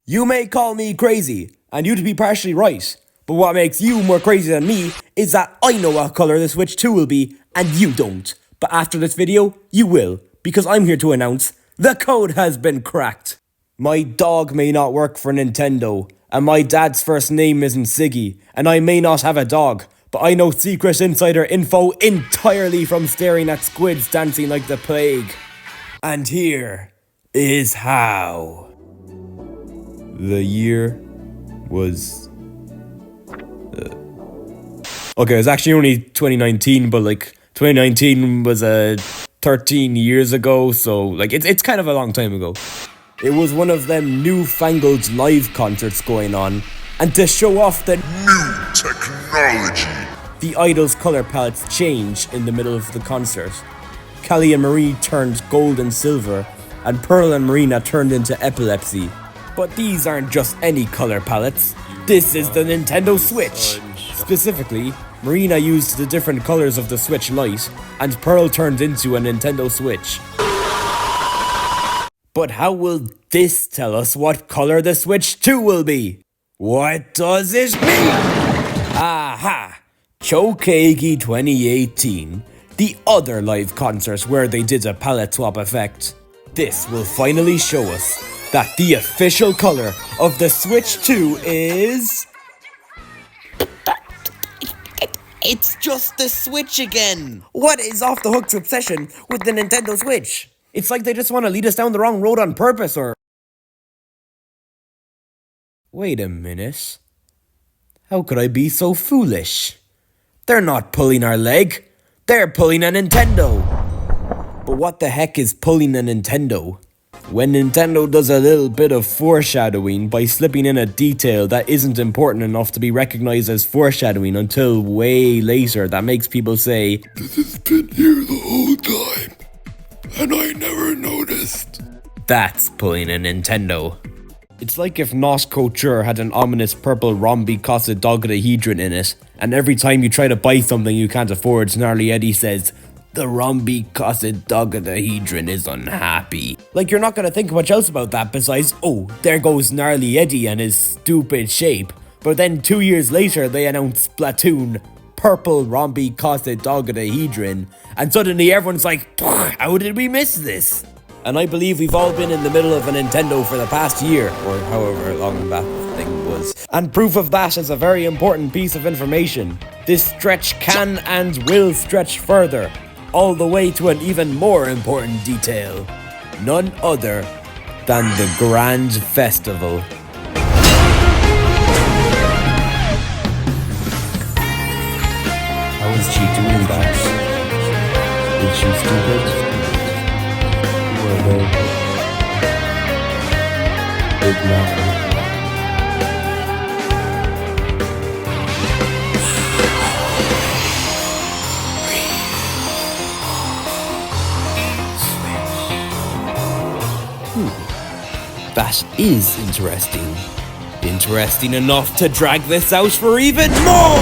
You may call me crazy, and you'd be partially right, but what makes you more crazy than me is that I know what colour the Switch 2 will be, and you don't. But after this video, you will, because I'm here to announce the code has been cracked. My dog may not work for Nintendo, and my dad's first name isn't Siggy, and I may not have a dog, but I know secret insider info entirely from staring at squids dancing like the plague. And here is how. The year was... Okay, it was actually only 2019, but 2019 was 13 years ago, so it's kind of a long time ago. It was one of them newfangled live concerts going on, and to show off the new technology, the idols' colour palettes changed in the middle of the concert. Callie and Marie turned gold and silver, and Pearl and Marina turned into epilepsy. But these aren't just any colour palettes. This is the Nintendo Switch. Specifically, Marina used the different colours of the Switch Lite, and Pearl turned into a Nintendo Switch. But how will this tell us what colour the Switch 2 will be? What does it mean? Aha! Chokeigi 2018, the other live concert where they did a palette swap effect. This will finally show us that the official colour of the Switch 2 is... It's just the Switch again! What is Off the Hook's obsession with the Nintendo Switch? It's like they just want to lead us down the wrong road on purpose, or... Wait a minute. How could I be so foolish? They're not pulling our leg. They're pulling a Nintendo. But what the heck is pulling a Nintendo? When Nintendo does a little bit of foreshadowing by slipping in a detail that isn't important enough to be recognized as foreshadowing until way later, that makes people say, "This has been here the whole time, and I never noticed." That's pulling a Nintendo. It's like if Nos Couture had an ominous purple rhombicosidodecahedron in it, and every time you try to buy something you can't afford, Snarly Eddie says, "The rhombicosidodecahedron is unhappy." Like you're not gonna think much else about that besides, oh, there goes Gnarly Eddie and his stupid shape. But then 2 years later they announce Splatoon, purple rhombicosidodecahedron, and suddenly everyone's like, how did we miss this? And I believe we've all been in the middle of a Nintendo for the past year, or however long that thing was. And proof of that is a very important piece of information. This stretch can and will stretch further, all the way to an even more important detail. None other than the Grand Festival. How is she doing that? Is she stupid? Who are they? Big man. That is interesting. Interesting enough to drag this out for even more!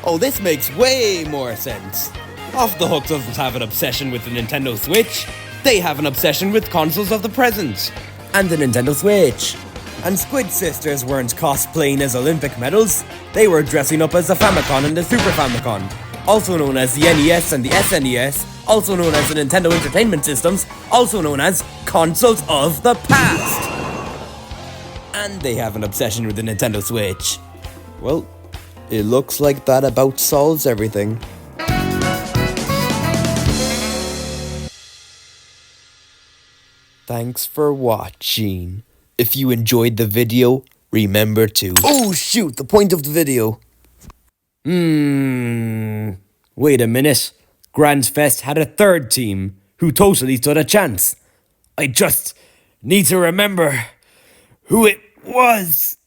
Oh, this makes way more sense. Off the Hook doesn't have an obsession with the Nintendo Switch. They have an obsession with consoles of the present. And the Nintendo Switch. And Squid Sisters weren't cosplaying as Olympic medals. They were dressing up as the Famicom and the Super Famicom, also known as the NES and the SNES, also known as the Nintendo Entertainment Systems, also known as consoles of the past. And they have an obsession with the Nintendo Switch. Well, it looks like that about solves everything. Thanks for watching. If you enjoyed the video, remember to... Oh shoot, the point of the video. Wait a minute. Grand Fest had a third team who totally stood a chance. I just need to remember who it was.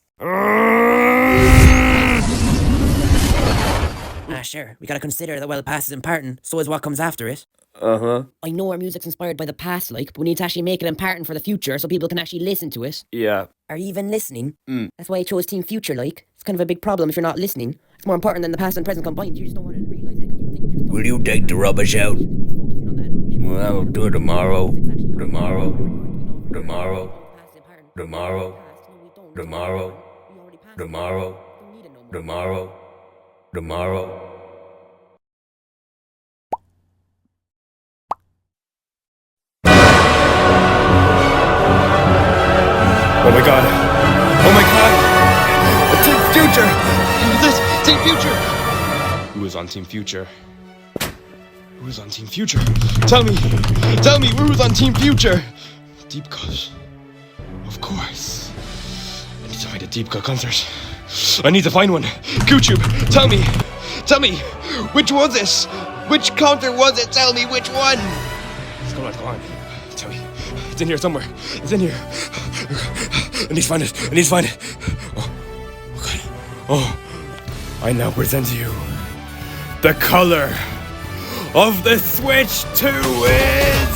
Sure, we gotta consider that while the past is important, so is what comes after it. Uh-huh. I know our music's inspired by the past, but we need to actually make it important for the future so people can actually listen to it. Yeah. Are you even listening? That's why I chose Team Future, It's kind of a big problem if you're not listening. It's more important than the past and present combined. You just don't want to realise it. Will you take the rubbish out? Focusing on that. I'll do it tomorrow. Tomorrow. Tomorrow. Tomorrow. Tomorrow. Tomorrow. Tomorrow. Tomorrow. Oh my god. Oh my god. Team Future. This Team Future. Who is on Team Future? Who is on Team Future? Tell me who's on Team Future? Deep Cut. Of course. I need to find a Deep Cut concert. I need to find one. YouTube, tell me, which was this? Which concert was it? Tell me which one. Come on. Tell me. It's in here somewhere. It's in here. I need to find it. Oh God. Oh, I now present to you the color of the Switch 2 is...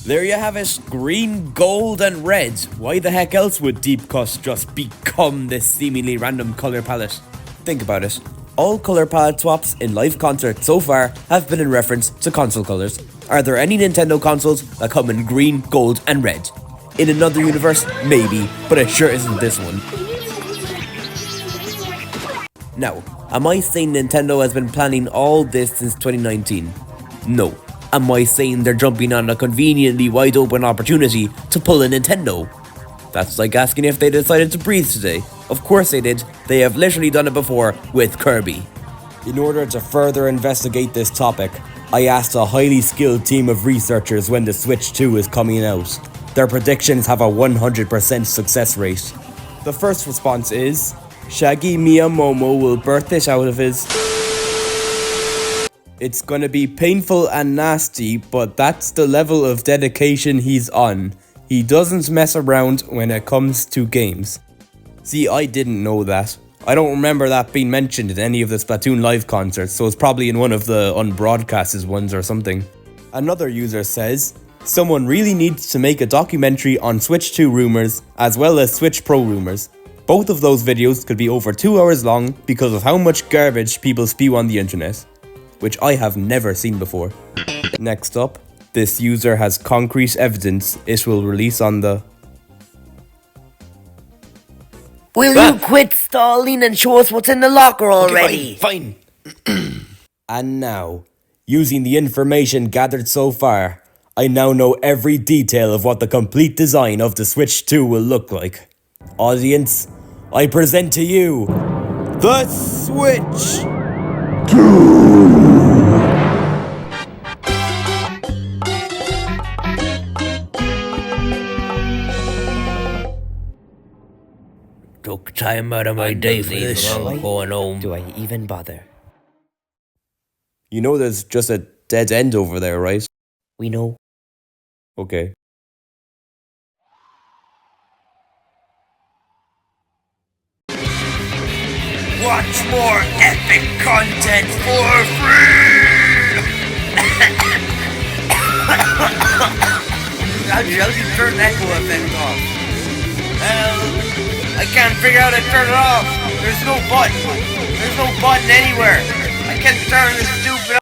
There you have it, green, gold and red. Why the heck else would Deep Cut just become this seemingly random colour palette? Think about it. All colour palette swaps in live concerts so far have been in reference to console colours. Are there any Nintendo consoles that come in green, gold and red? In another universe, maybe, but it sure isn't this one. Now, am I saying Nintendo has been planning all this since 2019? No. Am I saying they're jumping on a conveniently wide open opportunity to pull a Nintendo? That's like asking if they decided to breathe today. Of course they did. They have literally done it before with Kirby. In order to further investigate this topic, I asked a highly skilled team of researchers when the Switch 2 is coming out. Their predictions have a 100% success rate. The first response is, Shaggy Miyamoto will birth this out of his... It's gonna be painful and nasty, but that's the level of dedication he's on. He doesn't mess around when it comes to games. See, I didn't know that. I don't remember that being mentioned in any of the Splatoon live concerts, so it's probably in one of the unbroadcasted ones or something. Another user says, someone really needs to make a documentary on Switch 2 rumors as well as Switch Pro rumors. Both of those videos could be over 2 hours long because of how much garbage people spew on the internet, which I have never seen before. Next up, this user has concrete evidence it will release on the... Will you quit stalling and show us what's in the locker already? Okay, fine. And now, using the information gathered so far, I now know every detail of what the complete design of the Switch 2 will look like. Audience, I present to you the Switch 2! Took time out of my day for this. I'm going home. Do I even bother? You know there's just a dead end over there, right? We know. Okay. Watch more epic content for free! How'd you turn the echo effect off? I can't figure out how to turn it off. There's no button. There's no button anywhere. I can't turn this stupid